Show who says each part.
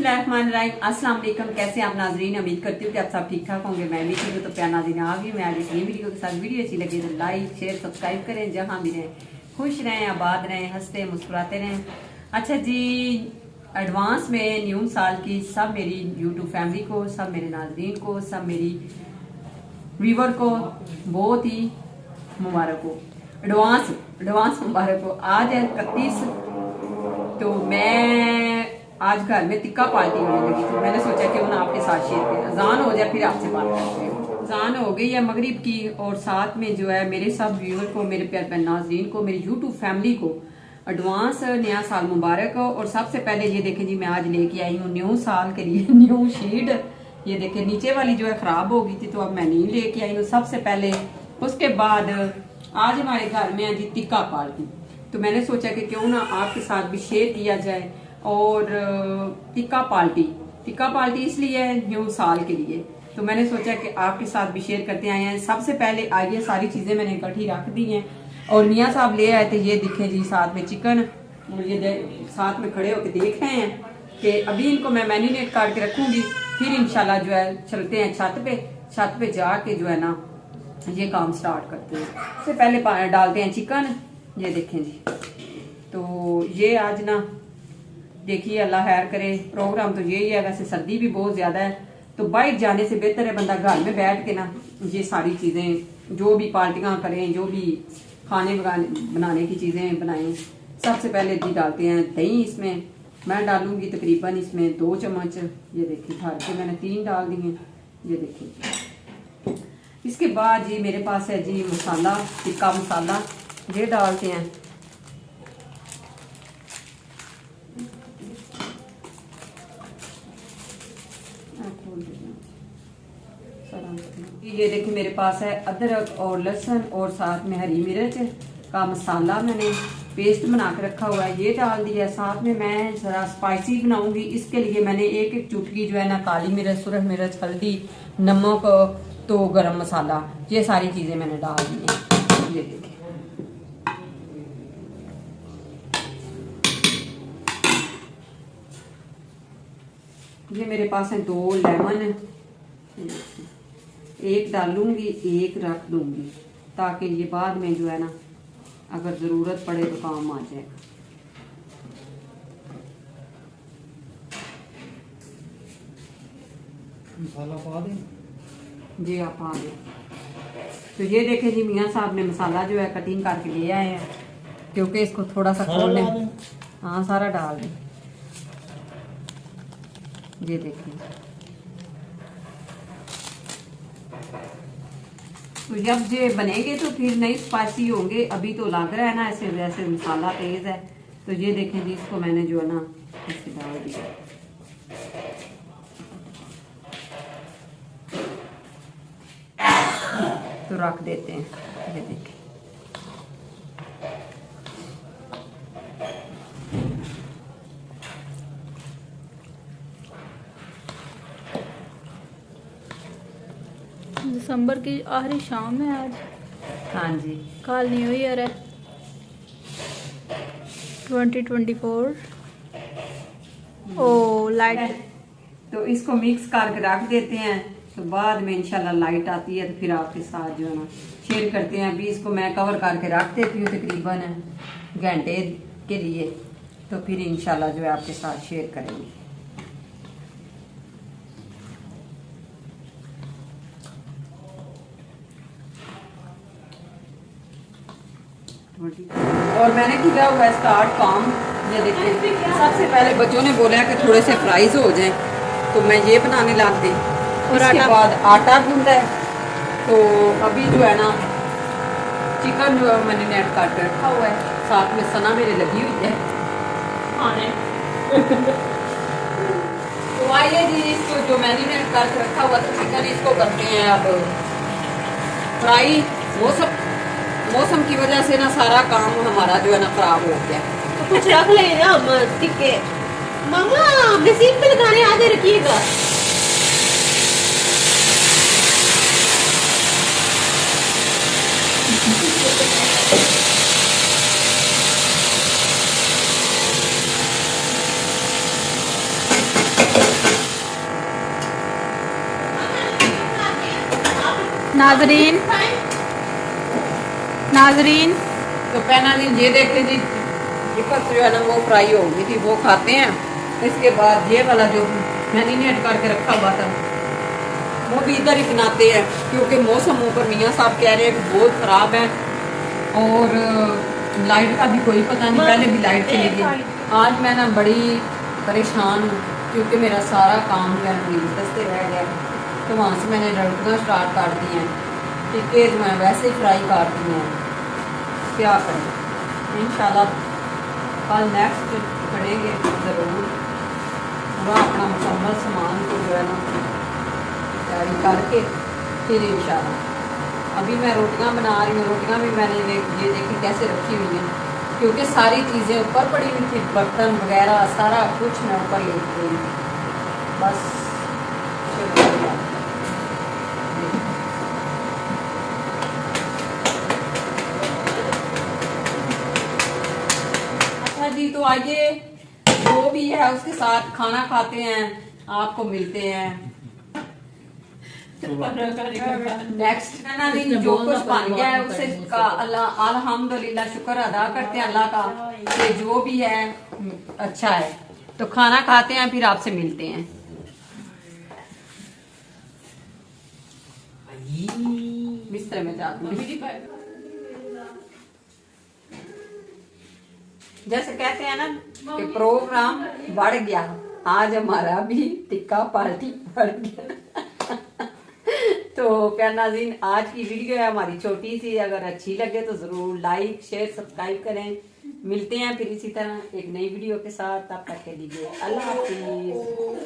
Speaker 1: बिस्मिल्लाहिर्रहमानिर्रहीम। अस्सलाम वालेकुम। कैसे आप नाजरीन? उम्मीद करती हूँ कि आप सब ठीक ठाक होंगे। मैं भी ठीक हूँ। तो प्यार नाज़रीन आ गई मैं आज एक नई वीडियो के साथ। वीडियो अच्छी लगी तो लाइक शेयर सब्सक्राइब करें। जहाँ भी रहें खुश रहें, आबाद रहें, हंसते मुस्कुराते रहें। अच्छा जी, एडवांस में न्यू साल की सब मेरी यूट्यूब फैमिली को, सब मेरे नाजरीन को, सब मेरी व्यूवर को बहुत ही मुबारक हो। एडवांस एडवांस मुबारक हो। आज है 31। तो मैं आज घर में टिक्का पार्टी होने लगी थी। मैंने सोचा कि उन्हें आपके साथ शेयर करें। अजान हो जाए फिर आपसे बात करते हैं। अजान हो गई है मगरिब की, और साथ में जो है मेरे सब व्यूअर को, मेरे प्यारे नाजरीन को, मेरी यूट्यूब फैमिली को एडवांस नया साल मुबारक हो। और सबसे पहले ये देखें जी, मैं आज लेके आई हूँ न्यू साल के लिए न्यू शीट। ये देखें, नीचे वाली जो है खराब हो गई थी तो अब मैं नहीं लेके आई हूँ सबसे पहले। उसके बाद आज हमारे घर में है जी टिक्का पार्टी। तो मैंने सोचा कि क्यों ना आपके साथ भी शेयर किया जाए। और टिक्का पार्टी इसलिए है न्यू साल के लिए, तो मैंने सोचा कि आपके साथ भी शेयर करते आए हैं। सबसे पहले आइए, सारी चीजें मैंने इकट्ठी रख दी हैं। और मियाँ साहब ले आए थे, ये दिखे जी साथ में चिकन। और ये साथ में खड़े होकर देख रहे हैं कि अभी इनको मैं मैरिनेट करके रखूंगी, फिर इंशाल्लाह जो है चलते हैं छत पे जाके जो है ना ये काम स्टार्ट करते हैं। सबसे पहले डालते हैं चिकन। ये देखें जी, तो ये आज ना देखिए अल्लाह खैर करे, प्रोग्राम तो यही है। वैसे सर्दी भी बहुत ज्यादा है, तो बाहर जाने से बेहतर है बंदा घर में बैठ के ना ये सारी चीजें, जो भी पार्टियां करें, जो भी खाने बनाने की चीजें बनाएं। सबसे पहले जी डालते हैं दही। इसमें मैं डालूंगी तकरीबन इसमें 2 चम्मच। ये देखिए भर के मैंने 3 डाल दिए। ये देखिए, इसके बाद जी मेरे पास है जी मसाला, टिक्का मसाला। ये डालते हैं। ये देखिए मेरे पास है अदरक और लहसुन और साथ में हरी मिर्च का मसाला मैंने पेस्ट बना के रखा हुआ है, ये डाल दिया। साथ में मैं जरा स्पाइसी बनाऊंगी, इसके लिए मैंने एक चुटकी जो है ना काली मिर्च, सुरख मिर्च, हल्दी, नमक, तो गरम मसाला, ये सारी चीजें मैंने डाल दी हैं। ये देखिए, ये मेरे पास है 2 लेमन। एक डालूंगी, एक रख दूंगी, ताकि ये बाद में जो है ना अगर जरूरत पड़े तो काम आ जाएगा।
Speaker 2: मसाला पा दें
Speaker 1: जी, आप आ गए। तो ये देखें जी, मियाँ साहब ने मसाला जो है कटिंग करके ले आए हैं, क्योंकि इसको थोड़ा सा खोलने। हाँ, सारा डाल दें। ये देखिए, तो जब ये बनेंगे तो फिर नहीं स्पाइसी होंगे। अभी तो लग रहा है ना ऐसे वैसे मसाला तेज है। तो ये देखें जी, इसको मैंने जो है ना इससे डाल दिया। तो रख देते हैं। ये देखें,
Speaker 3: दिसंबर की आखिरी शाम है आज।
Speaker 1: हाँ जी,
Speaker 3: कल न्यू ईयर है 2024। ओ लाइट।
Speaker 1: तो इसको मिक्स करके रख देते हैं। तो बाद में इंशाल्लाह लाइट आती है तो फिर आपके साथ जो है ना शेयर करते हैं। अभी इसको मैं कवर करके रख देती हूँ तकरीबन घंटे के लिए, तो फिर इंशाल्लाह जो है आपके साथ शेयर करेंगे। और मैंने किया हुआ है स्टार्ट काम। ये देखिए, सबसे पहले बच्चों ने बोला कि थोड़े से फ्राइज हो जाएं, तो मैं ये बनाने लग गई। और उसके बाद आटा गूंदा है। तो अभी जो है ना चिकन जो है मैंने नेट करके रखा हुआ है, साथ में सना मेरे लगी हुई है खाने। तो आइए जी, इसको जो मैरिनेट करके रखा हुआ था चिकन, इसको करते हैं अब फ्राई। मौसम की वजह से ना सारा काम हमारा जो है ना खराब हो गया।
Speaker 4: तो कुछ रख ले ना टिक्के। मामा मशीन पे लगाने आधे रखिएगा।
Speaker 3: नाजरीन नाजरीन
Speaker 1: तो पहना दिन ये देख लीजिए विकल्प जो है ना वो फ्राई हो गई थी, वो खाते हैं। इसके बाद ये वाला जो मैरिनेट करके रखा हुआ था वो भी इधर ही बनाते हैं, क्योंकि मौसम ऊपर मियाँ साहब कह रहे हैं कि बहुत ख़राब है और लाइट का भी कोई पता नहीं, पहले भी लाइट चली गई। आज मैं ना बड़ी परेशान हूँ क्योंकि मेरा सारा काम जो है रील दस्ते रह गया, तो वहाँ से मैंने रोटियाँ स्टार्ट कर दी हैं, टिक्के जो मैं वैसे ही फ्राई कर दी हैं। क्या करें, इंशाल्लाह कल नेक्स्ट करेंगे ज़रूर, पूरा अपना मुकम्मल सामान को जो है ना तैयारी करके फिर इंशाल्लाह। अभी मैं रोटियां बना रही हूँ, रोटियां भी मैंने ये देखी कैसे रखी हुई हैं, क्योंकि सारी चीज़ें ऊपर पड़ी हुई थी, बर्तन वगैरह सारा कुछ मैं ऊपर लेके गई बस। अच्छा जी, तो आइए जो भी है उसके साथ खाना खाते हैं, आपको मिलते हैं नेक्स्ट। ना दिन जो कुछ बन गया है उससे का अल्लाह अल्हम्दुलिल्लाह शुक्र अदा करते हैं अल्लाह का कि जो भी है अच्छा है। तो खाना खाते हैं फिर आपसे मिलते हैं। बिस्तर में जाते हैं। जैसे कहते हैं ना कि प्रोग्राम बढ़ गया, आज हमारा भी टिक्का पार्टी बढ़ गया। तो प्यारे नाज़रीन, आज की वीडियो है हमारी छोटी सी, अगर अच्छी लगे तो जरूर लाइक शेयर सब्सक्राइब करें। मिलते हैं फिर इसी तरह एक नई वीडियो के साथ, तब तक के लिए अल्लाह हाफिज।